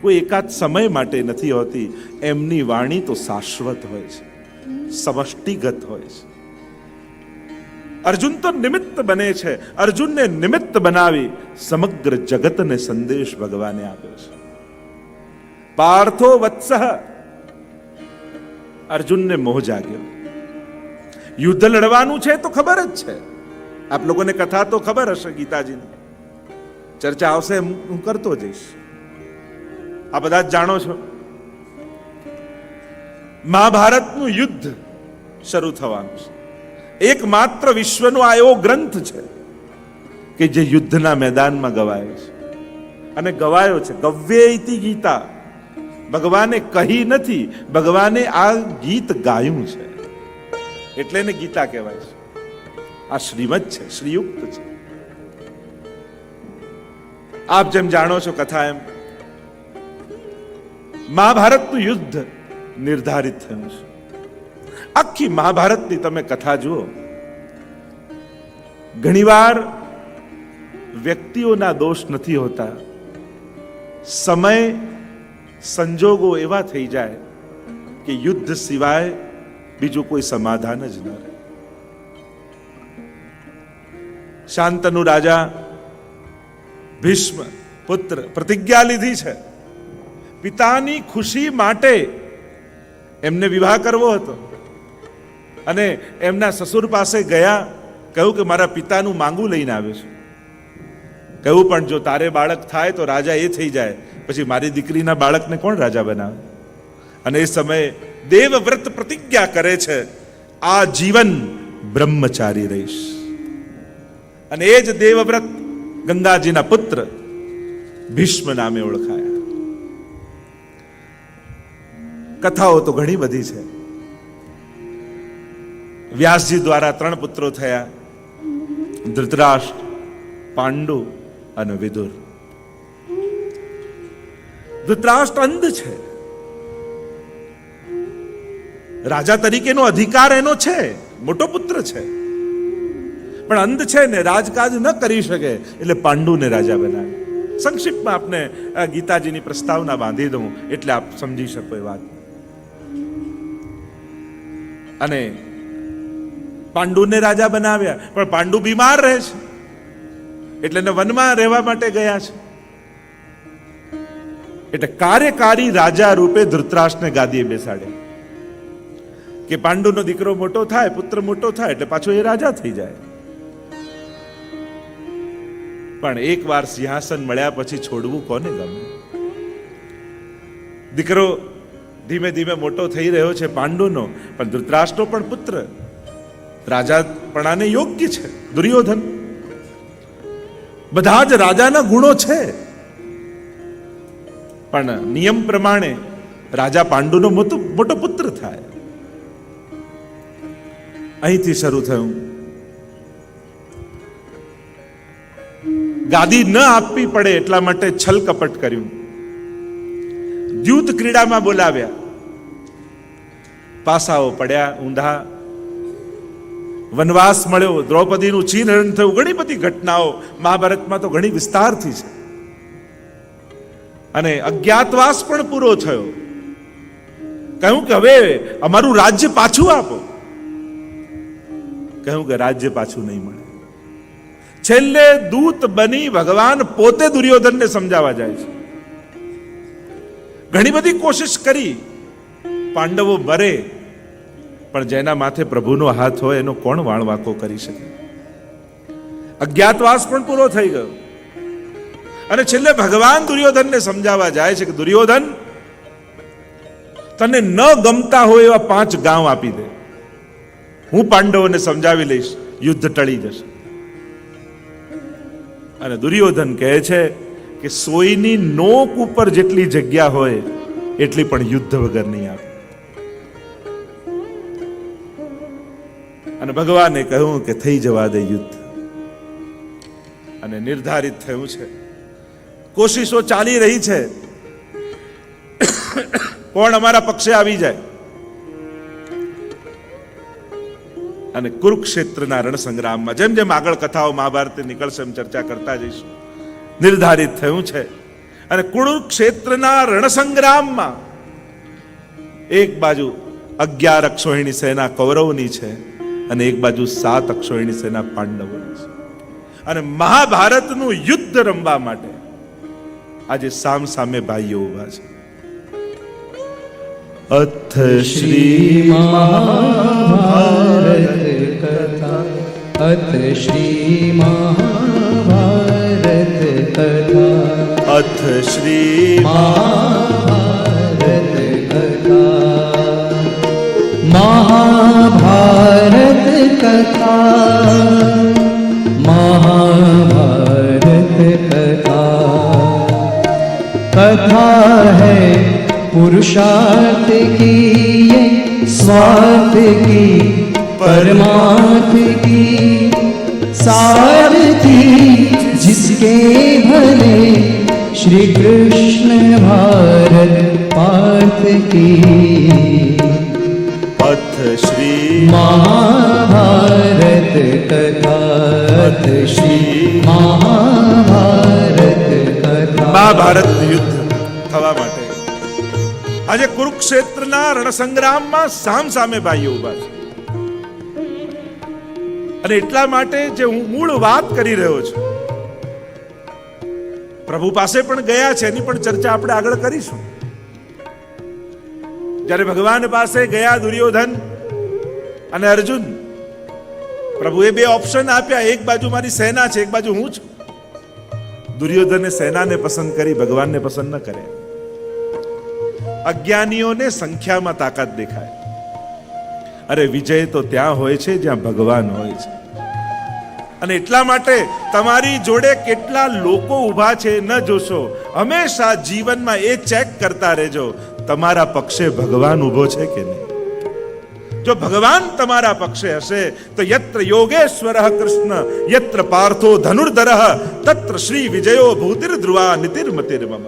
કોઈ એકાદ સમય માટે નથી હોતી. એમની વાણી તો શાશ્વત હોય છે, સમષ્ટિગત હોય છે. અર્જુન તો નિમિત્ત બને છે. અર્જુનને નિમિત્ત બનાવી સમગ્ર જગતને સંદેશ ભગવાને આપ્યો છે. પાર્થો વત્સઃ, અર્જુનને મોહ જાગ્યો. યુદ્ધ લડવાનું છે તો ખબર જ છે. આપ લોકોને કથા તો ખબર હશે, ગીતાજીની ચર્ચા આવશે, હું કરતો જઈશ. આ બધા જ જાણો છો. મહાભારતનું યુદ્ધ શરૂ થવાનું છે. એકમાત્ર વિશ્વનો આ એવો ગ્રંથ છે કે જે યુદ્ધના મેદાનમાં ગવાયો છે. અને ગવાયો છે. ગવ્યે ઇતિ ગીતા. ભગવાને કહી નથી, ભગવાને આ ગીત ગાયું છે, એટલે એને ગીતા કહેવાય છે. આ શ્રીમદ છે, શ્રીયુક્ત છે. આપ જેમ જાણો છો કથા એમ મહાભારતનું યુદ્ધ નિર્ધારિત થયું છે. આખી મહાભારતની તમે કથા જુઓ, ઘણીવાર વ્યક્તિઓના દોષ નથી હોતા, સમય સંજોગો એવા થઈ જાય કે યુદ્ધ સિવાય બીજું કોઈ સમાધાન જ ન રહે. શાંતનુ રાજા ભીષ્મ પુત્ર પ્રતિજ્ઞા લીધી છે. પિતાની ખુશી માટે એમને વિવાહ કરવો હતો અને એમના સસુર પાસે ગયા. કહ્યું કે મારા પિતાનું માંગું લઈને આવ્યો છું. કહ્યું પણ જો તારે બાળક થાય તો રાજા એ થઈ જાય, પછી મારી દીકરીના બાળકને કોણ રાજા બનાવે? અને એ સમયે દેવવ્રત પ્રતિજ્ઞા કરે છે, આ જીવન બ્રહ્મચારી રહીશ. અને એ જ દેવવ્રત ગંગાજીના પુત્ર ભીષ્મ નામે ઓળખાયા. કથાઓ તો ઘણી બધી છે. વ્યાસજી દ્વારા 3 પુત્રો થયા, ધૃતરાષ્ટ્ર, પાંડુ અને વિદુર. ધૃતરાષ્ટ્ર અંધ છે. રાજા તરીકેનો અધિકાર એનો છે, મોટો પુત્ર છે, પણ અંધ છે ને, રાજકાજ ન કરી શકે, એટલે પાંડુને રાજા બનાવ્યો. સંક્ષિપ્તમાં આપને ગીતાજીની પ્રસ્તાવના બાંધી દઉં એટલે આપ સમજી શકો એ વાત. અને પાંડુને રાજા બનાવ્યા, પણ પાંડુ બીમાર રહે છે, એટલે એને વનમાં રહેવા માટે ગયા છે. એટલે કાર્યકારી રાજા રૂપે ધૃતરાષ્ટ્રને ગાદીએ બેસાડ્યા કે પાંડુનો દીકરો મોટો થાય, પુત્ર મોટો થાય એટલે પાછો એ રાજા થઈ જાય. પણ એકવાર સિંહાસન મળ્યા પછી છોડવું કોને ગમે? દીકરો ધીમે ધીમે મોટો થઈ રહ્યો છે પાંડુનો, પણ ધૃતરાષ્ટ્રનો પણ પુત્ર રાજાપણાને યોગ્ય છે. દુર્યોધન, બધા જ રાજાના ગુણો છે, પણ નિયમ પ્રમાણે રાજા પાંડુનો મોટો પુત્ર થાય. અહીંથી શરૂ થયું. ગાદી ન આપવી પડે એટલા માટે છલ કપટ કર્યું. દ્યુત ક્રીડામાં બોલાવ્યા, પાસાઓ પડ્યા ઊંધા. વનવાસ મળ્યો, દ્રૌપદીનું ચીનહરણ થયું. ઘણી બધી ઘટનાઓ મહાભારતમાં તો ઘણી વિસ્તારથી છે. અને અજ્ઞાતવાસ પણ પૂરો થયો. કહ્યું કે હવે અમારું રાજ્ય પાછું આપો. કહ્યું કે રાજ્ય પાછું નહીં મળે. છેલ્લે દૂત બની ભગવાન પોતે દુર્યોધનને સમજાવવા જાય છે. ઘણી બધી કોશિશ કરી, પાંડવો મરે, પણ જેના માથે પ્રભુનો હાથ હોય એનો કોણ વાળવાકો કરી શકે? અજ્ઞાતવાસ પણ પૂરો થઈ ગયો. અને છેલ્લે ભગવાન દુર્યોધનને સમજાવવા જાય છે કે દુર્યોધન, તને ન ગમતા હોય એવા 5 ગામ આપી દે, હું પાંડવોને સમજાવી લઈશ, યુદ્ધ ટળી જશે. અને દુર્યોધન કહે છે કે સોયની નોક ઉપર જેટલી જગ્યા હોય એટલી પણ યુદ્ધ વગર નહીં આપે. અને ભગવાને કહ્યું કે થઈ જવા દે યુદ્ધ. અને નિર્ધારિત થયું છે, કોશિશો ચાલી રહી છે, કોણ અમારા પક્ષે આવી જાય. અને કુરુક્ષેત્રના રણસંગ્રામમાં જેમ જેમ આગળ કથાઓ મહાભારત નીકળશે એમ ચર્ચા કરતા જઈશું. નિર્ધારિત થયું છે અને કુરુક્ષેત્રના રણસંગ્રામમાં એક બાજુ 11 અક્ષોહિણી સેના કૌરવની છે અને એક બાજુ 7 અક્ષોહિણી સેના પાંડવોની છે. અને મહાભારતનું યુદ્ધ રમવા માટે આજે સામ સામે ભાઈઓ ઉભા છે. અથ શ્રી મહાભારત કથા, અથ શ્રી મહાભારત કથા, અથ શ્રી મહાભારત કથા, મહાભારત કથા, મહાભારત કથા. कथा है पुरुषार्थ की, ये स्वार्थ की परमार्थ की, सारथी जिसके भले श्री कृष्ण भारत पार्थ की. अथ श्री महाभारत कथा, अथ श्री महाभारत कथा. મહાભારત યુદ્ધ થવા માટે આજે કુરુક્ષેત્રના રણસંગ્રામમાં સામ સામે ભાઈઓ ઉભા છે. અને એટલા માટે જે હું મૂળ વાત કરી રહ્યો છું, પ્રભુ પાસે પણ ગયા છે, એની પણ ચર્ચા આપણે આગળ કરીશું. જ્યારે ભગવાન પાસે ગયા દુર્યોધન અને અર્જુન, પ્રભુએ બે ઓપ્શન આપ્યા. એક બાજુ મારી સેના છે, એક બાજુ હું છું. દુર્યોધને સેનાને પસંદ કરી, ભગવાનને પસંદ ન કરે. અજ્ઞાનીઓને સંખ્યામાં તાકાત દેખાય. અરે વિજય તો ત્યાં હોય છે જ્યાં ભગવાન હોય છે. અને એટલા માટે તમારી જોડે કેટલા લોકો ઊભા છે ન જોશો, હંમેશા જીવનમાં એ ચેક કરતા રહેજો, તમારા પક્ષે ભગવાન ઊભો છે કે નહીં. જો ભગવાન તમારા પક્ષે હશે તો યત્ર યોગેશ્વર કૃષ્ણ યત્ર પાર્થો ધનુર્ધર તત્ર શ્રી વિજયો ભૂતિર ધ્રુવા નીતિર્મતિર્મમ.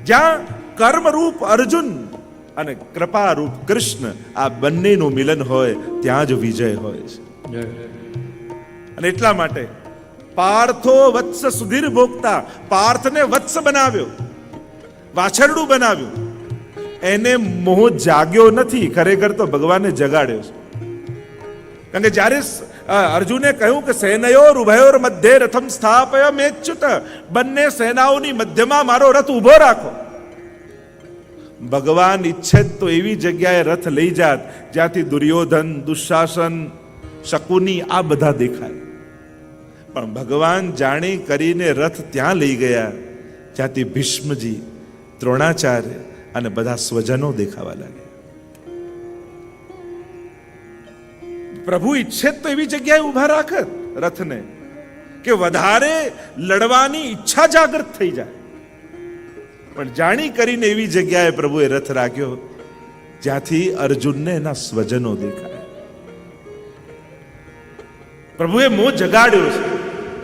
જ્યાં કર્મરૂપ અર્જુન અને કૃપારૂપ કૃષ્ણ, આ બંનેનું મિલન હોય ત્યાં જ વિજય હોય છે. અને એટલા માટે પાર્થો વત્સ સુધીર ભોગતા, પાર્થને વત્સ બનાવ્યો, વાછરડું બનાવ્યું. એને મોહ જાગ્યો નથી, ખરેખર તો ભગવાને જગાડ્યો છે. કારણ કે જ્યારે અર્જુને કહ્યું કે સેનયોર ઉભયોર મધ્યે રથમ સ્થાપય મેચ્યુત, બંને સેનાઓની મધ્યમાં મારો રથ ઉભો રાખો. ભગવાન ઈચ્છે તો એવી જગ્યાએ રથ લઈ જાત જ્યાંથી દુર્યોધન, દુશાસન, શકુની આ બધા દેખાય. પણ ભગવાન જાણી કરીને રથ ત્યાં લઈ ગયા જ્યાંથી ભીષ્મજી, દ્રોણાચાર્ય અને બધા સ્વજનો દેખાવા લાગ્યા. પ્રભુ ઈચ્છે તો એવી જગ્યાએ ઉભા રાખત રથને કે વધારે લડવાની ઈચ્છા જાગૃત થઈ જાય. પણ જાણી કરીને એવી જગ્યાએ પ્રભુએ રથ રાખ્યો જ્યાંથી અર્જુનને એના સ્વજનો દેખાય. પ્રભુએ મોહ જગાડ્યો છે.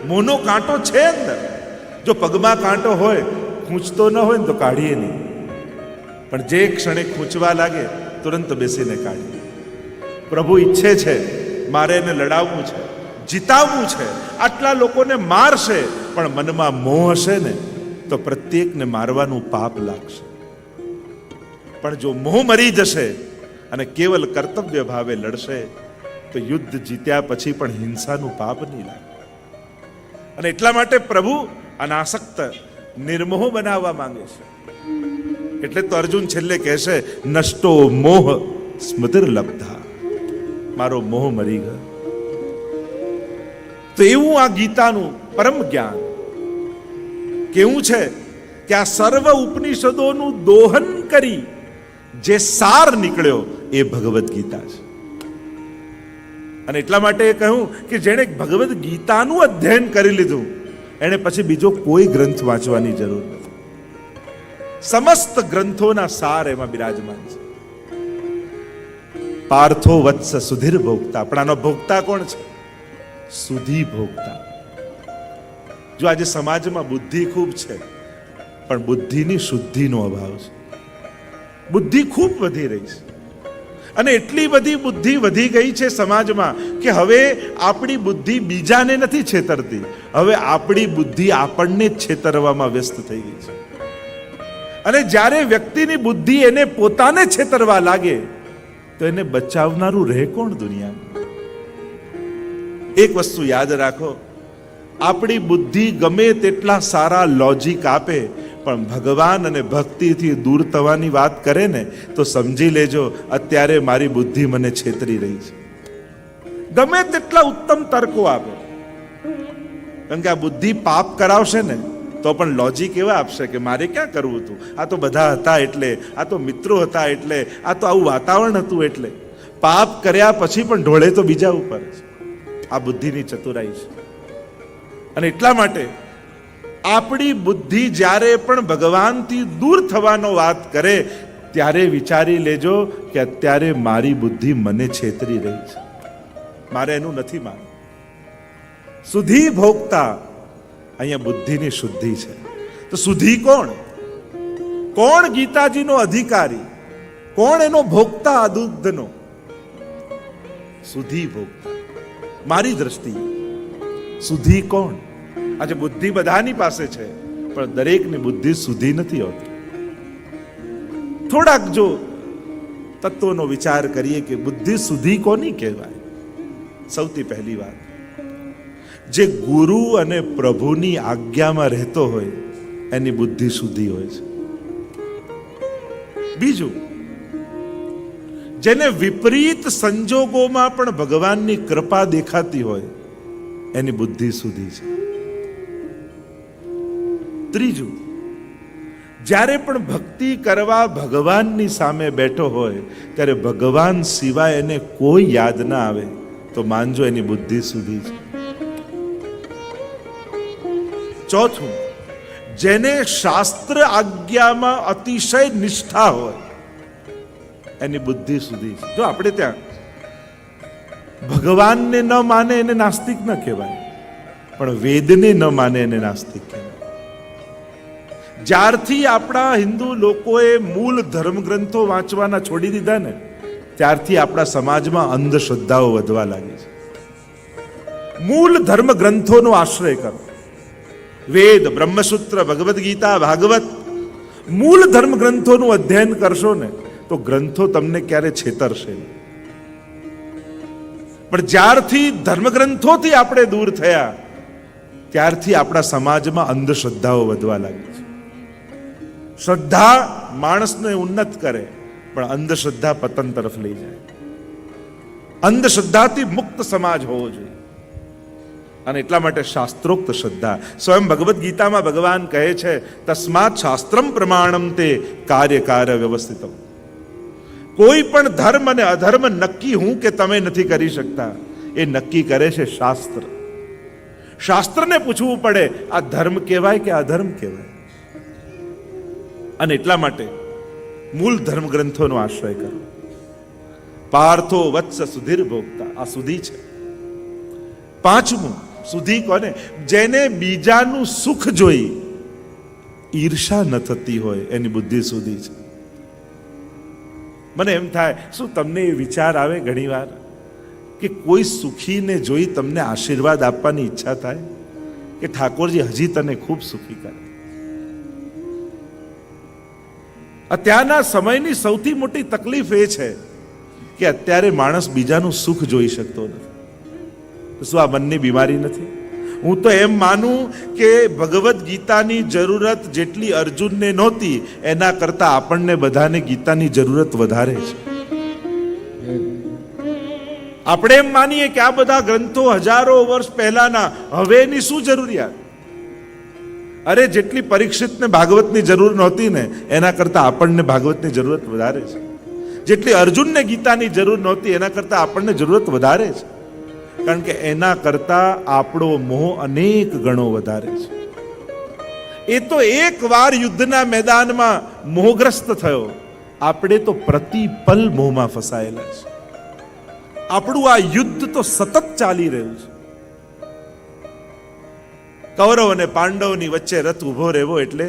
મોહનો કાંટો છે અંદર. જો પગમાં કાંટો હોય, ખૂંચતો ન હોય ને તો કાઢીએ નહીં, પણ જે ક્ષણે ખૂંચવા લાગે તુરંત બેસીને કાઢીએ. પ્રભુ ઈચ્છે છે મારે એને લડાવવું છે, જીતાવવું છે, આટલા લોકોને મારશે, પણ મનમાં મોહ હશે ને તો પ્રત્યેકને મારવાનું પાપ લાગશે. પણ જો મોહ મરી જશે અને કેવલ કર્તવ્ય ભાવે લડશે તો યુદ્ધ જીત્યા પછી પણ હિંસાનું પાપ નહીં લાગે. અને એટલા માટે પ્રભુ અનાસક્ત, નિર્મોહ બનાવવા માંગે છે. એટલે તો અર્જુન છેલ્લે કહેશે નષ્ટો મોહ સ્મૃતિર્લબ્ધા, મારો મોહ મરી ગયો. તો એવું આ ગીતાનું પરમ જ્ઞાન કેવું છે કે આ સર્વ ઉપનિષદોનું દોહન કરી જે સાર નીકળ્યો એ ભગવદ્ ગીતા છે. અને એટલા માટે કહ્યું કે જેણે ભગવદ્ ગીતાનું અધ્યયન કરી લીધું એને પછી બીજો કોઈ ગ્રંથ વાંચવાની જરૂર નથી. સમસ્ત ગ્રંથોના સાર એમાં બિરાજમાન છે. પાર્થો વત્સ સુધીર ભોગતા, પણ આનો ભોગતા કોણ છે? સુધી ભોગતા. જો આજે સમાજમાં બુદ્ધિ ખૂબ છે પણ બુદ્ધિની શુદ્ધિનો અભાવ છે. બુદ્ધિ ખૂબ વધી રહી છે અને એટલી બધી બુદ્ધિ વધી ગઈ છે સમાજમાં કે હવે આપણી બુદ્ધિ બીજાને નથી છેતરતી, હવે આપણી બુદ્ધિ આપણને જ છેતરવામાં વ્યસ્ત થઈ ગઈ છે. અને જ્યારે વ્યક્તિની બુદ્ધિ એને પોતાને છેતરવા લાગે તો એને બચાવનારું રહે કોણ દુનિયામાં? એક વસ્તુ યાદ રાખો, આપણી બુદ્ધિ ગમે તેટલા સારા લોજિક આપે, પણ ભગવાન અને ભક્તિથી દૂર થવાની વાત કરે ને તો સમજી લેજો અત્યારે મારી બુદ્ધિ મને છેતરી રહી છે. ગમે તેટલા ઉત્તમ તર્કો આપે, કારણ કે આ બુદ્ધિ પાપ કરાવશે ને તો પણ લોજિક એવા આપશે કે મારે ક્યાં કરવું હતું, આ તો બધા હતા એટલે, આ તો મિત્રો હતા એટલે, આ તો આવું વાતાવરણ હતું એટલે. પાપ કર્યા પછી પણ ઢોળે તો બીજા ઉપર છે. આ બુદ્ધિની ચતુરાઈ છે. અને એટલા માટે આપણી બુદ્ધિ જ્યારે પણ ભગવાનથી દૂર થવાનો વાત કરે ત્યારે વિચારી લેજો કે અત્યારે મારી બુદ્ધિ મને છેતરી રહી છે, મારે એનું નથી માનવું. સુધી ભોગતા, અહીંયા બુદ્ધિની શુદ્ધિ છે. તો સુધી કોણ? કોણ ગીતાજીનો અધિકારી? કોણ એનો ભોગતા આ દુગ્ધનો? સુધી ભોગતા. મારી દ્રષ્ટિએ સુધી કોણ? આજે બુદ્ધિ બધાની પાસે છે, પણ દરેકની બુદ્ધિ સુધી નથી હોતી. થોડાક જો તત્વોનો વિચાર કરીએ કે બુદ્ધિ સુધી કોની કહેવાય. સૌથી પહેલી વાત, જે ગુરુ અને પ્રભુની આજ્ઞામાં રહેતો હોય એની બુદ્ધિ સુધી હોય છે. બીજું, જેને વિપરીત સંજોગોમાં પણ ભગવાનની કૃપા દેખાતી હોય એની બુદ્ધિ સુધી છે. ત્રીજું, જ્યારે પણ ભક્તિ કરવા ભગવાનની સામે બેઠો હોય ત્યારે ભગવાન સિવાય એને કોઈ યાદ ના આવે તો માનજો એની બુદ્ધિ સુધી છે. ચોથું, જેને શાસ્ત્ર આજ્ઞામાં અતિશય નિષ્ઠા હોય એની બુદ્ધિ સુધી છે. જો આપણે ત્યાં ભગવાનને ન માને એને નાસ્તિક ન કહેવાય, પણ વેદને ન માને એને નાસ્તિક કહેવાય. જ્યારથી આપણા હિન્દુ લોકોએ મૂળ ધર્મ ગ્રંથો વાંચવાના છોડી દીધા ને ત્યારથી આપણા સમાજમાં અંધશ્રદ્ધાઓ વધવા લાગી છે. મૂળ ધર્મ ગ્રંથોનો આશ્રય કરો. વેદ, બ્રહ્મસૂત્ર, ભગવદ્ ગીતા, ભાગવત, મૂળ ધર્મ ગ્રંથોનું અધ્યયન કરશો ને તો ગ્રંથો તમને ક્યારે છેતરશે. પણ જ્યારથી ધર્મગ્રંથોથી આપણે દૂર થયા ત્યારથી આપણા સમાજમાં અંધશ્રદ્ધાઓ વધવા લાગી છે. શ્રદ્ધા માણસને ઉન્નત કરે, પણ અંધશ્રદ્ધા પતન તરફ લઈ જાય. અંધશ્રદ્ધાથી મુક્ત સમાજ હોવો જોઈએ. અને એટલા માટે શાસ્ત્રોક્ત શ્રદ્ધા. સ્વયં ભગવદ્ ગીતામાં ભગવાન કહે છે, તસ્માત શાસ્ત્રમ પ્રમાણમ તે કાર્ય વ્યવસ્થિત. કોઈ પણ ધર્મ અને અધર્મ નક્કી હું કે તમે નથી કરી શકતા, એ નક્કી કરે છે શાસ્ત્ર. શાસ્ત્રને પૂછવું પડે આ ધર્મ કહેવાય કે અધર્મ કહેવાય. અને એટલા માટે મૂળ ધર્મ ગ્રંથોનો આશ્રય કરો. પાર્થો વત્સ સુધીર ભોગતા, આ સુધી છે. પાંચમું, સુધી કોને? જેને બીજાનું સુખ જોઈ ઈર્ષા ન થતી હોય એની બુદ્ધિ સુધી છે. મને એમ થાય, શું તમને એ વિચાર આવે ઘણી વાર કે કોઈ સુખીને જોઈ તમને આશીર્વાદ આપવાની ઈચ્છા થાય કે ઠાકોરજી હજી તને ખૂબ સુખી કરે? અત્યારના સમયની સૌથી મોટી તકલીફ એ છે કે અત્યારે માણસ બીજાનું સુખ જોઈ શકતો નથી. શું આ મનની બીમારી નથી? હું તો એમ માનું કે ભગવદ્ ગીતાની જરૂરત જેટલી અર્જુનને નહોતી એના કરતા આપણને બધાને ગીતાની જરૂરત વધારે છે. આપણે એમ માનીએ કે આ બધા ગ્રંથો હજારો વર્ષ પહેલાના, હવે એની શું જરૂરિયાત? અરે જેટલી પરીક્ષિતને ભાગવતની જરૂર નહોતી ને એના કરતા આપણને ભાગવતની જરૂરત વધારે છે. જેટલી અર્જુનને ગીતાની જરૂર નહોતી એના કરતા આપણને જરૂરત વધારે છે. કારણ કે એના કરતા આપણો મોહ અનેક ગણો વધારે છે. એ તો એક વાર યુદ્ધના મેદાનમાં મોહગ્રસ્ત થયો, આપણે તો પ્રતિપલ મોહમાં ફસાયેલા છે. આપણું આ યુદ્ધ તો સતત ચાલી રહ્યું છે. કૌરવ અને પાંડવની વચ્ચે રથ ઉભો રહેવો એટલે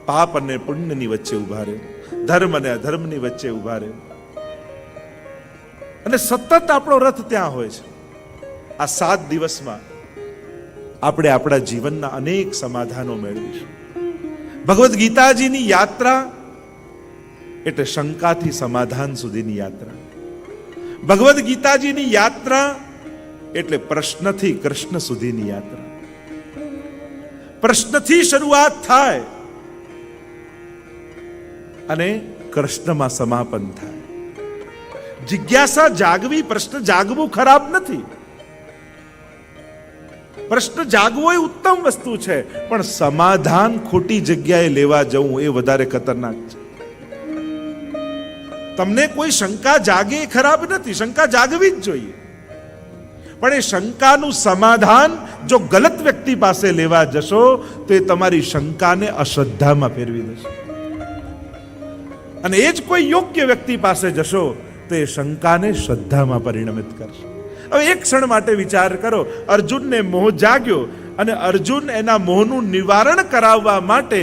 પાપ અને પુણ્યની વચ્ચે ઉભા રહેવું, ધર્મ અને અધર્મની વચ્ચે ઉભા રહેવું. અને સતત આપણો રથ ત્યાં હોય છે. આ 7 દિવસમાં આપણે આપણા જીવનના અનેક સમાધાનો મેળવીશું. ભગવદ્ ગીતાજીની યાત્રા એટલે શંકાથી સમાધાન સુધીની યાત્રા. ભગવદ્ ગીતાજીની યાત્રા એટલે પ્રશ્નથી કૃષ્ણ સુધીની યાત્રા. પ્રશ્નથી શરૂઆત થાય અને કૃષ્ણમાં સમાપન થાય. જિજ્ઞાસા જાગવી, પ્રશ્ન જાગવું ખરાબ નથી. પ્રશ્ન જાગવો એ ઉત્તમ વસ્તુ છે, પણ સમાધાન ખોટી જગ્યાએ લેવા જવું એ વધારે ખતરનાક છે. તમને કોઈ શંકા જાગે એ ખરાબ નથી, શંકા જાગવી જ જોઈએ, પણ એ શંકાનું સમાધાન જો ગલત વ્યક્તિ પાસે લેવા જશો તો એ તમારી શંકાને અશ્રદ્ધામાં ફેરવી દેશે. અને એ જ કોઈ યોગ્ય વ્યક્તિ પાસે જશો તો એ શંકાને શ્રદ્ધામાં પરિણમિત કરશે. હવે એક ક્ષણ માટે વિચાર કરો, અર્જુનને મોહ જાગ્યો અને અર્જુન એના મોહનું નિવારણ કરાવવા માટે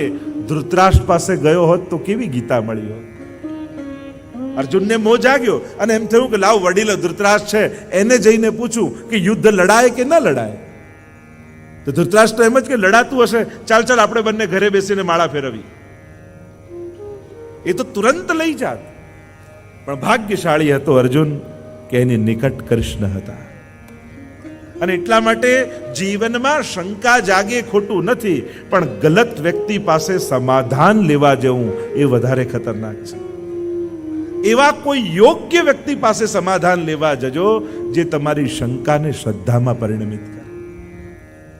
ધૃતરાષ્ટ્ર પાસે ગયો હોત તો કેવી ગીતા મળી હોત. અર્જુનને મોહ જાગ્યો અને એમ થયું કે લાવ વડીલો ધૃતરાષ્ટ્ર છે એને જઈને પૂછું કે યુદ્ધ લડાય કે ન લડાય. તો ધૃતરાષ્ટ્ર એમ જ કે લડાતું હશે, ચાલ ચાલ આપણે બંને ઘરે બેસીને માળા ફેરવી. એ તો તુરંત લઈ જાત. પણ ભાગ્યશાળી હતો અર્જુન કે એની નિકટ કૃષ્ણ હતા. અને એટલા માટે જીવનમાં શંકા જાગે ખોટું નથી, પણ ગલત વ્યક્તિ પાસે સમાધાન લેવા જવું એ વધારે ખતરનાક છે. એવા કોઈ યોગ્ય વ્યક્તિ પાસે સમાધાન લેવા જજો જે તમારી શંકાને શ્રદ્ધામાં પરિણમિત કરે.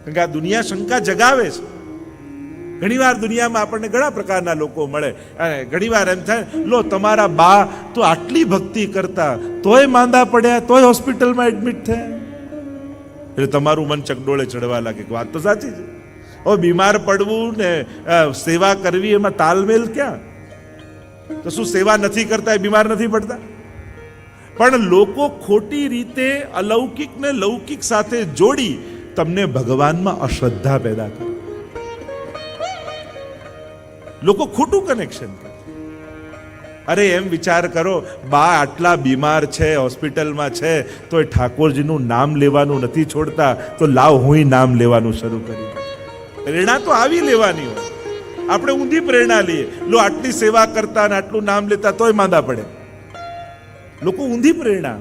કારણ કે આ દુનિયા શંકા જગાવે છે. ઘણીવાર દુનિયામાં આપણને ઘણા પ્રકારના લોકો મળે અને ઘણીવાર એમ થાય, લો તમારા બા તો આટલી ભક્તિ કરતા તોય માંદા પડ્યા, તોય હોસ્પિટલમાં એડમિટ થયા. એટલે તમારું મન ચકડોળે ચડવા લાગે. વાત તો સાચી છે. હવે બીમાર પડવું ને સેવા કરવી એમાં તાલમેલ ક્યાં? તો શું સેવા નથી કરતા એ બીમાર નથી પડતા? પણ લોકો ખોટી રીતે અલૌકિક ને લૌકિક સાથે જોડી તમને ભગવાનમાં અશ્રદ્ધા પેદા કરે. લોકો ખોટું કનેક્શન કરે. અરે એમ વિચાર કરો, બા આટલા બીમાર છે, હોસ્પિટલમાં છે, તો એ ઠાકોરજીનું નામ લેવાનું નથી છોડતા, તો લાવ હું નામ લેવાનું શરૂ કરી. પ્રેરણા તો આવી લેવાની હોય. આપણે ઊંધી પ્રેરણા લઈએ, લો આટલી સેવા કરતા અને આટલું નામ લેતા તોય માંદા પડે. લોકો ઊંધી પ્રેરણા.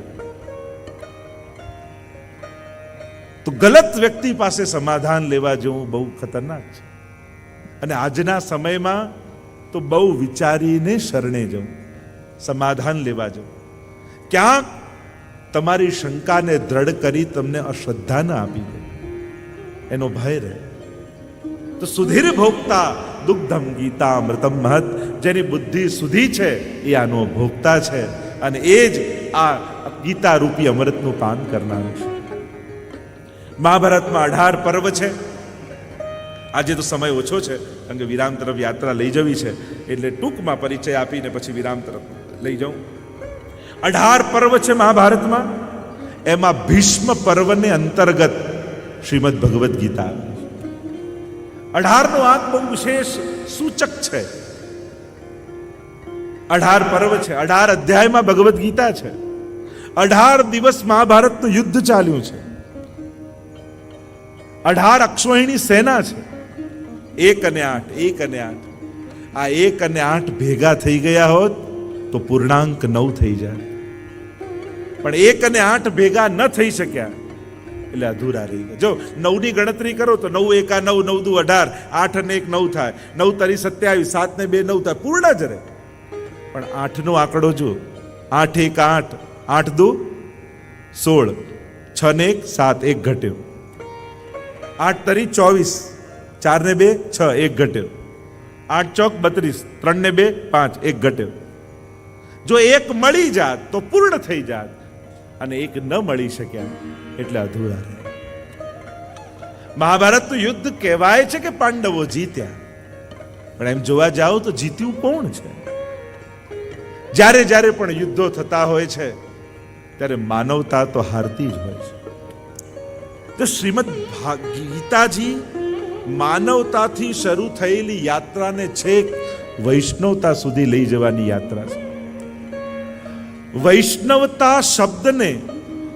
તો ગલત વ્યક્તિ પાસે સમાધાન લેવા જેવું બહુ ખતરનાક છે. અને આજના સમયમાં તો બહુ વિચારીને શરણે જવું, સમાધાન લેવા જવું. ક્યાંક તમારી શંકાને દ્રઢ કરી તમને અશ્રદ્ધા ન આપી દે એનો ભય રહે. તો સુધીર ભોગતા દુગ્ધમ ગીતા અમૃતમ મહત, જેની બુદ્ધિ સુધી છે એ આનો ભોગતા છે અને એ જ આ ગીતા રૂપી અમૃતનું પાન કરનારું છે. મહાભારતમાં 18 પર્વ છે. આજે તો સમય ઓછો છે કારણ કે વિરામ તરફ યાત્રા લઈ જવી છે, એટલે ટૂંકમાં પરિચય આપીને પછી વિરામ તરફ લઈ જાઉં. 18 પર્વ છે મહાભારતમાં. એમાં ભીષ્મ પર્વને અંતર્ગત શ્રીમદ ભગવદ્ ગીતા. 18નો આંક બહુ વિશેષ સૂચક છે. 18 પર્વ છે, 18 અધ્યાયમાં ભગવદ્ ગીતા છે. 18 દિવસ મહાભારતનું યુદ્ધ ચાલ્યું છે. 18 અક્ષોહિણી સેના છે. 1 અને 8, 1 અને 8. આ 1 અને 8 ભેગા થઈ ગયા હોત તો પૂર્ણાંક 9 થઈ જાય. પણ 1 અને 8 ભેગા ન થઈ શક્યા એટલે અધૂરા રહી ગયા. જો 9 ની ગણતરી કરો તો 9 1 9, 9 2 18, 8 અને 1 9 થાય, 9 તરી 27, 7 ને 2 9 થાય, પૂર્ણ જ રહે. પણ 8 નો આંકડો જો, 8 1 8, 8 2 16, 6 ને 1 7, 1 ઘટ્યો, 8 તરી 24, 4 ને 2 6, 1 ઘટ્યો, 8 ચોક 32, 3 ને 2 5, 1 ઘટ્યો. જો 1 મળી જાત તો પૂર્ણ થઈ જાત, અને 1 ન મળી શક્યા એટલે અધૂરા રહે. મહાભારતનું યુદ્ધ કહેવાય છે કે પાંડવો જીત્યા, પણ એમ જોવા જાઓ તો જીત્યું કોણ છે? જ્યારે જ્યારે પણ યુદ્ધો થતા હોય છે ત્યારે માનવતા તો હારતી જ હોય છે. તો શ્રીમદ ગીતાજી માનવતાથી શરૂ થયેલી યાત્રાને છેક વૈષ્ણવતા સુધી લઈ જવાની યાત્રા છે. વૈષ્ણવતા શબ્દને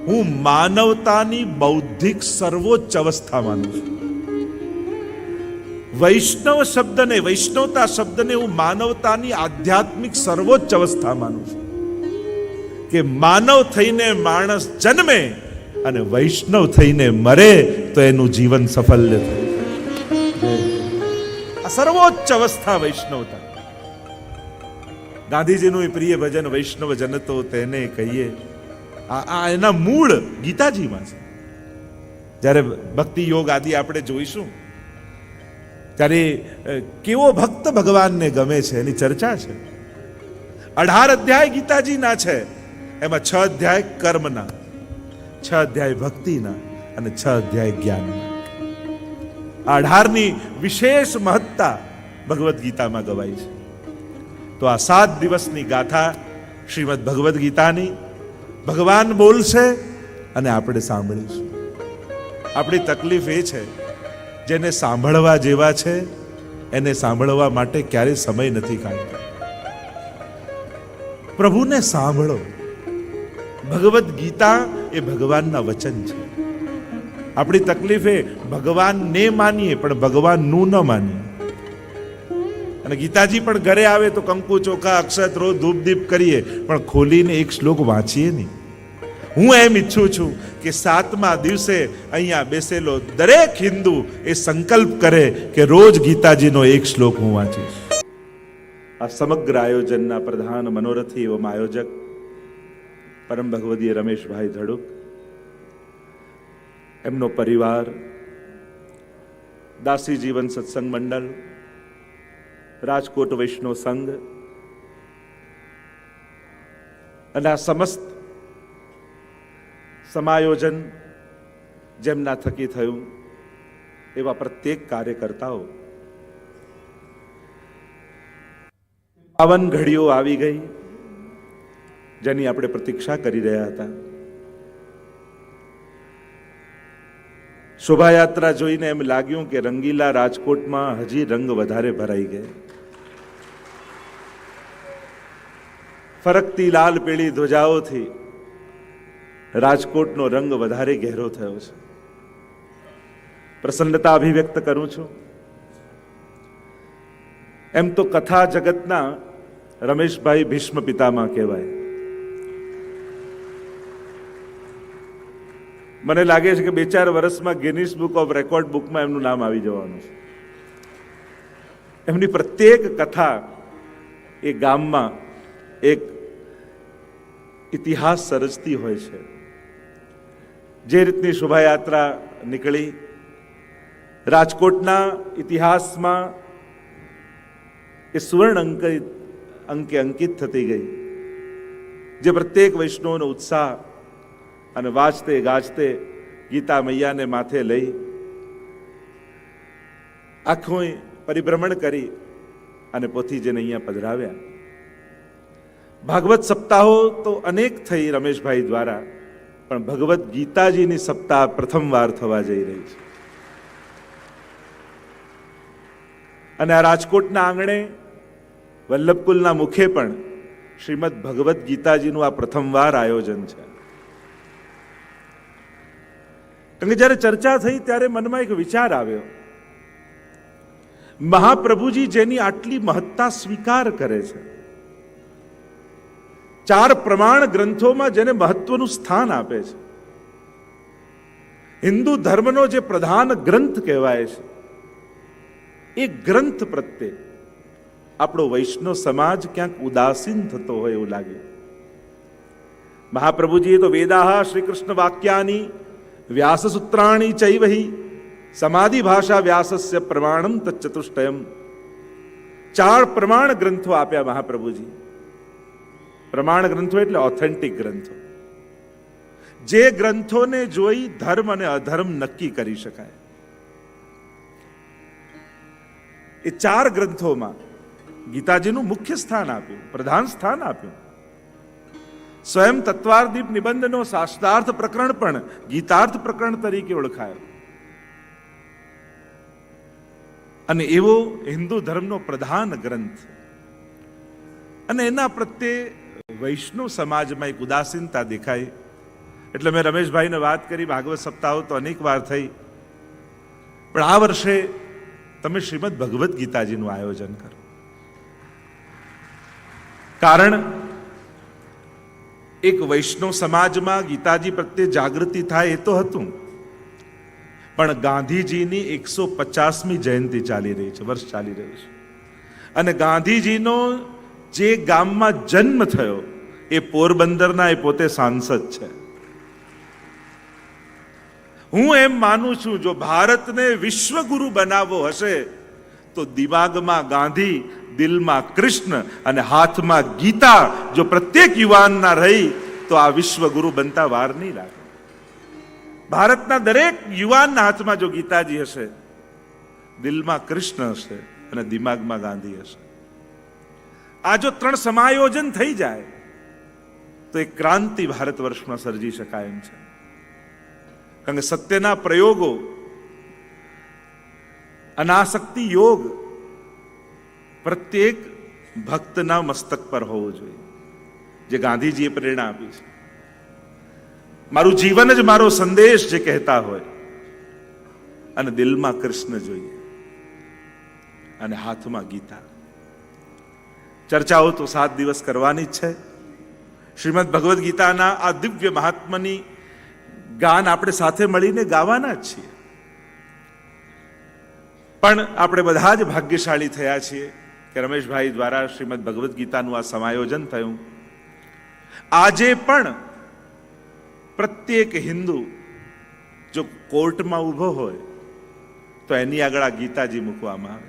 હું માનવતાની બૌદ્ધિક સર્વોચ્ચ અવસ્થા માનું છું. વૈષ્ણવ શબ્દને, વૈષ્ણવતા શબ્દને હું માનવતાની આધ્યાત્મિક સર્વોચ્ચ અવસ્થા માનું છું. કે માનવ થઈને માણસ જન્મે અને વૈષ્ણવ થઈને મરે તો એનું જીવન સફળ થાય. આ સર્વોચ્ચ અવસ્થા વૈષ્ણવતા. ગાંધીજીનું એ પ્રિય ભજન વૈષ્ણવ જન તો તેને કહીએ, આ એના મૂળ ગીતાજીમાં છે. જ્યારે ભક્તિ યોગ આદિ આપણે જોઈશું ત્યારે કેવો ભક્ત ભગવાનને ગમે છે એની ચર્ચા છે. 18 અધ્યાય ગીતાજીના છે, એમાં 6 અધ્યાય કર્મના, 6 અધ્યાય ભક્તિના અને 6 અધ્યાય જ્ઞાનના. 18ની વિશેષ મહત્તા ભગવદ્ ગીતામાં ગવાઈ છે. તો આ 7 દિવસની ગાથા શ્રીમદ ભગવદ્ ગીતાની ભગવાન બોલશે અને આપણે સાંભળીશું. આપણી તકલીફ એ છે, જેને સાંભળવા જેવા છે એને સાંભળવા માટે ક્યારેય સમય નથી કાઢતા. પ્રભુને સાંભળો. ભગવદ્ ગીતા એ ભગવાનના વચન છે. આપણી તકલીફ એ ભગવાનને માનીએ પણ ભગવાનનું ન માનીએ. અને ગીતાજી પણ ઘરે આવે તો કંકુ ચોખા અક્ષત રોજ ધૂપ દીપ કરીએ પણ ખોલીને એક શ્લોક વાંચીએ નહીં. હું એમ ઈચ્છું છું કે 7મા દિવસે અહીંયા બેસેલો દરેક હિન્દુ એ સંકલ્પ કરે કે રોજ ગીતાજીનો એક શ્લોક હું વાંચીશ. આ સમગ્ર આયોજનના પ્રધાન મનોરથી એવં આયોજક પરમ ભગવદીય રમેશભાઈ ધડુક, એમનો પરિવાર, દાસી જીવન સત્સંગ મંડળ, રાજકોટ વૈષ્ણવ સંઘ અને આ સમસ્ત સમાયોજન જેમના થકી થયું એવા પ્રત્યેક કાર્યકર્તાઓ. પાવન ઘડીઓ આવી ગઈ જેની આપણે પ્રતીક્ષા કરી રહ્યા હતા. શોભાયાત્રા જોઈને એમ લાગ્યું કે રંગીલા રાજકોટમાં હજી રંગ વધારે ભરાઈ ગયા. ફરકતી લાલ પીળી ધ્વજાઓથી રાજકોટનો રંગ વધારે ગહેરો થયો છે. પ્રસન્નતા અભિવ્યક્ત કરું છું. એમ તો કથા જગતના રમેશભાઈ ભીષ્મ પિતામાં કહેવાય. મને લાગે છે કે 2-4 વર્ષમાં ગિનિસ બુક ઓફ રેકોર્ડ બુકમાં એમનું નામ આવી જવાનું છે. એમની પ્રત્યેક કથા એ ગામમાં એક ઇતિહાસ સર્જતી હોય છે. જે રીતની શોભાયાત્રા નીકળી, રાજકોટના ઇતિહાસમાં એ સુવર્ણ અંકે અંકિત થતી ગઈ. જે પ્રત્યેક વૈષ્ણવનો ઉત્સાહ અને વાજતે ગાજતે ગીતા મૈયાને માથે લઈ આખું પરિભ્રમણ કરી અને પોથીજીને અહીંયા પધરાવ્યા. ભાગવત સપ્તાહો તો અનેક થઈ રમેશભાઈ દ્વારા, પણ ભગવદ્ ગીતાજીની સપ્તાહ પ્રથમવાર થવા જઈ રહી છે. અને આ રાજકોટના આંગણે વલ્લભકુલના મુખે પણ શ્રીમદ ભગવદ્ ગીતાજીનું આ પ્રથમવાર આયોજન છે. કારણ કે જ્યારે ચર્ચા થઈ ત્યારે મનમાં એક વિચાર આવ્યો, મહાપ્રભુજી જેની આટલી મહત્તા સ્વીકાર કરે છે, 4 પ્રમાણ ગ્રંથોમાં જેને મહત્વનું સ્થાન આપે છે, હિન્દુ ધર્મનો જે પ્રધાન ગ્રંથ કહેવાય છે, એ ગ્રંથ પ્રત્યે આપણો વૈષ્ણવ સમાજ ક્યાંક ઉદાસીન થતો હોય એવું લાગે. મહાપ્રભુજીએ તો વેદાહ શ્રી કૃષ્ણ વાક્યાની વ્યાસસૂત્રાણી ચૈવહી સમાધિ ભાષા વ્યાસસ્ય પ્રમાણમ તચ્ચતુષ્ટયમ. 4 પ્રમાણ ગ્રંથો આપ્યા મહાપ્રભુજી. પ્રમાણ ગ્રંથો એટલે ઓથેન્ટિક ગ્રંથો, જે ગ્રંથોને જોઈ ધર્મ અને અધર્મ નક્કી કરી શકાય. એ 4 ગ્રંથોમાં ગીતાજીનું મુખ્ય સ્થાન આપ્યું, પ્રધાન સ્થાન આપ્યું. સ્વયં તત્વાર્દીપ નિબંધનો શાસ્ત્રાર્થ પ્રકરણ પણ ગીતાર્થ પ્રકરણ તરીકે ઓળખાયો. અને એવો હિન્દુ ધર્મનો પ્રધાન ગ્રંથ, અને એના પ્રત્યે વૈષ્ણવ સમાજમાં એક ઉદાસીનતા દેખાય. એટલે મેં રમેશભાઈને વાત કરી, ભાગવત સપ્તાહો તો અનેક વાર થઈ, પણ આ વર્ષે તમે શ્રીમદ ભગવદ્ ગીતાજીનું આયોજન કરો. કારણ એક વૈષ્ણવ સમાજમાં ગીતાજી પ્રત્યે જાગૃતિ થાય એ તો હતું, પણ ગાંધીજીની 150મી જયંતિ ચાલી રહી છે, વર્ષ ચાલી રહ્યું છે. અને ગાંધીજીનો જે ગામમાં જન્મ થયો એ પોરબંદરના, એ પોતે સાંસદ છે. હું એમ માનું છું, જો ભારતને વિશ્વગુરુ બનાવવો હશે તો દિમાગમાં ગાંધી, દિલમાં કૃષ્ણ અને હાથમાં ગીતા જો પ્રત્યેક યુવાનના રહી તો આ વિશ્વગુરુ બનતા વાર નહીં લાગે. ભારતના દરેક યુવાનના હાથમાં જો ગીતાજી હશે, દિલમાં કૃષ્ણ હશે અને દિમાગમાં ગાંધી હશે, આ જો 3 સમાયોજન થઈ જાય તો એક ક્રાંતિ ભારત વર્ષમાં સર્જી શકાય એમ છે. કારણ કે સત્યના પ્રયોગો, અનાસક્તિ યોગ પ્રત્યેક ભક્તના મસ્તક પર હોવો જોઈએ, જે ગાંધીજીએ પ્રેરણા આપી છે. મારું જીવન જ મારો સંદેશ જે કહેતા હોય, અને દિલમાં કૃષ્ણ જોઈએ અને હાથમાં ગીતા. ચર્ચાઓ તો 7 દિવસ કરવાની જ છે. શ્રીમદ ભગવદ્ ગીતાના આ દિવ્ય મહાત્માની ગાન આપણે સાથે મળીને ગાવાના જ છીએ. પણ આપણે બધા જ ભાગ્યશાળી થયા છીએ કે રમેશભાઈ દ્વારા શ્રીમદ ભગવદ્ ગીતાનું આ સમાયોજન થયું. આજે પણ પ્રત્યેક હિન્દુ જો કોર્ટમાં ઊભો હોય તો એની આગળ આ ગીતાજી મૂકવામાં આવે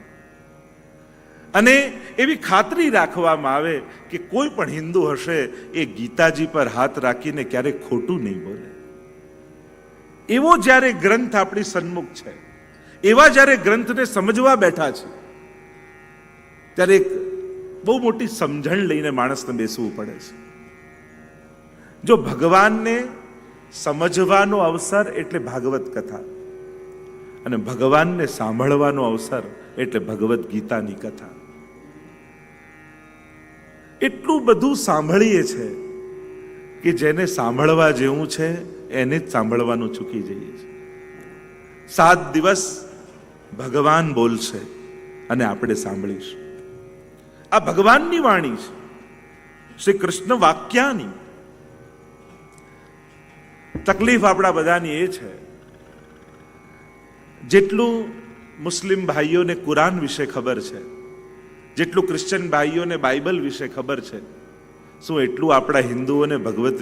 અને એવી ખાતરી રાખવામાં આવે કે કોઈ પણ હિન્દુ હશે એ ગીતાજી પર હાથ રાખીને ક્યારેક ખોટું નહીં બોલે. એવો જ્યારે ગ્રંથ આપણી સન્મુખ છે, એવા જ્યારે ગ્રંથને સમજવા બેઠા છે, ત્યારે એક બહુ મોટી સમજણ લઈને માણસને બેસવું પડે છે. જો ભગવાનને સમજવાનો અવસર એટલે ભાગવત કથા, અને ભગવાનને સાંભળવાનો અવસર એટલે ભગવદ્ ગીતાની કથા. એટલું બધું સાંભળીએ છે કે જેને સાંભળવા જેવું છે એને જ સાંભળવાનું ચૂકી જઈએ છીએ. 7 દિવસ ભગવાન બોલશે અને આપણે સાંભળીશું. આ ભગવાનની વાણી છે, શ્રી કૃષ્ણ વાક્યાની. તકલીફ આપણા બધાની એ છે, જેટલું મુસ્લિમ ભાઈઓને કુરાન વિશે ખબર છે, જેટલું ક્રિશ્ચન ભાઈઓને બાઇબલ વિશે ખબર છે, શું એટલું આપણા હિન્દુઓને ભગવત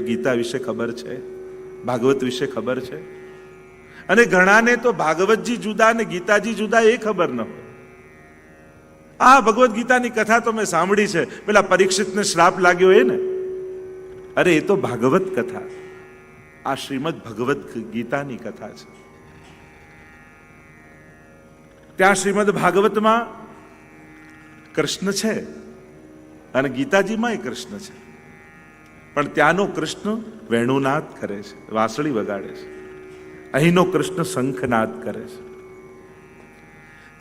ગીતા વિશે ખબર છે, ભાગવત વિશે ખબર છે? અને ઘણાને તો ભાગવતજી જુદા ને ગીતાજી જુદા એ ખબર ન હોય. આ ભગવદ્ ગીતાની કથા તો મેં સાંભળી છે, પેલા પરીક્ષિતને શ્રાપ લાગ્યો એ ને, અરે એ તો ભાગવત કથા. આ શ્રીમદ ભગવદ્ ગીતાની કથા છે. ત્યાં શ્રીમદ ભાગવતમાં કૃષ્ણ છે અને ગીતાજીમાં એ કૃષ્ણ છે, પણ ત્યાંનો કૃષ્ણ વેણુનાદ કરે છે, વાંસળી વગાડે છે. અહીંનો કૃષ્ણ શંખનાદ કરે છે.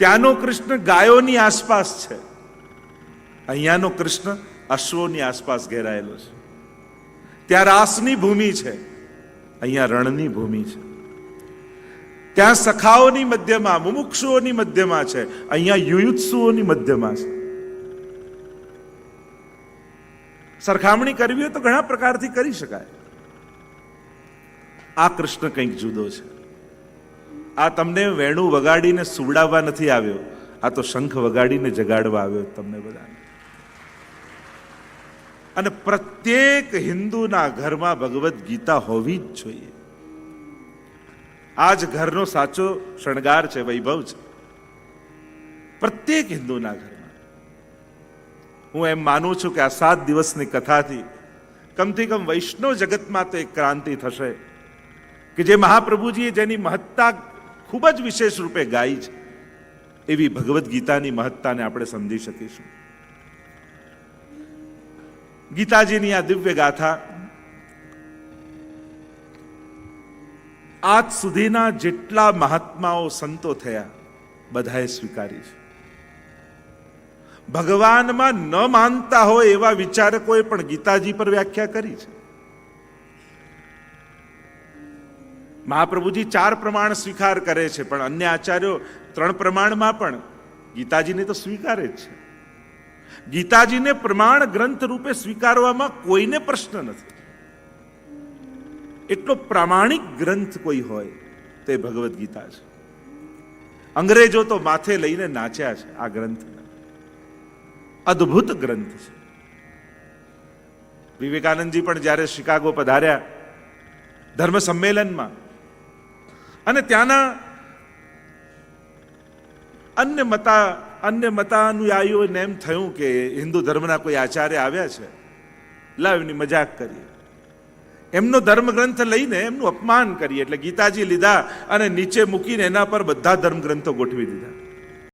ત્યાંનો કૃષ્ણ ગાયોની આસપાસ છે, અહીંયાનો કૃષ્ણ અશ્વોની આસપાસ ઘેરાયેલો છે. ત્યાં રાસની ભૂમિ છે, અહીંયા રણની ભૂમિ છે. ત્યાં સખાઓની મધ્યમાં, મુમુક્ષુઓની મધ્યમાં છે, અહીંયા યુયુત્સુઓની મધ્યમાં છે. સરખામણી કરવી હોય તો ઘણા પ્રકારથી કરી શકાય. આ કૃષ્ણ કંઈક જુદો છે. આ તમને વેણુ વગાડીને સુવડાવવા નથી આવ્યો, આ તો શંખ વગાડીને જગાડવા આવ્યો તમને બધાને. અને પ્રત્યેક હિન્દુના ઘરમાં ભગવદ્ ગીતા હોવી જ જોઈએ. આ જ ઘરનો સાચો શણગાર છે, વૈભવ છે, પ્રત્યેક હિન્દુના ઘરમાં. હું એમ માનું છું કે આ 7 દિવસની કથાથી કમથી કમ વૈષ્ણવ જગતમાં તો એક ક્રાંતિ થશે કે જે મહાપ્રભુજીએ જેની મહત્તા ખૂબ જ વિશેષ રૂપે ગાઈ છે, એવી ભગવદ્ ગીતાની મહત્તાને આપણે સમજી શકીશું. ગીતાજીની આ દિવ્ય ગાથા આજ સુધીના જેટલા મહાત્માઓ સંતો થયા બધાએ સ્વીકારી છે. ભગવાનમાં ન માનતા હોય એવા વિચારકોએ પણ ગીતાજી પર વ્યાખ્યા કરી છે. મહાપ્રભુજી 4 પ્રમાણ સ્વીકાર કરે છે, પણ અન્ય આચાર્યો 3 પ્રમાણમાં પણ ગીતાજીને તો સ્વીકારે જ છે. ગીતાજીને પ્રમાણ ગ્રંથ રૂપે સ્વીકારવામાં કોઈને પ્રશ્ન નથી. એટલો પ્રામાણિક ગ્રંથ કોઈ હોય તે ભગવદ્ ગીતા છે. અંગ્રેજો તો માથે લઈને નાચ્યા છે આ ગ્રંથને. અદ્ભુત ગ્રંથ છે. વિવેકાનંદજી પણ જ્યારે શિકાગો પધાર્યા ધર્મ સંમેલનમાં, અને ત્યાંના અન્ય મતાનુયાયીઓને એમ થયું કે હિન્દુ ધર્મના કોઈ આચાર્ય આવ્યા છે, લાવ એમની મજાક કરીએ, એમનો ધર્મગ્રંથ લઈને એમનું અપમાન કરીએ. એટલે ગીતાજી લીધા અને નીચે મૂકીને એના પર બધા ધર્મગ્રંથો ગોઠવી દીધા.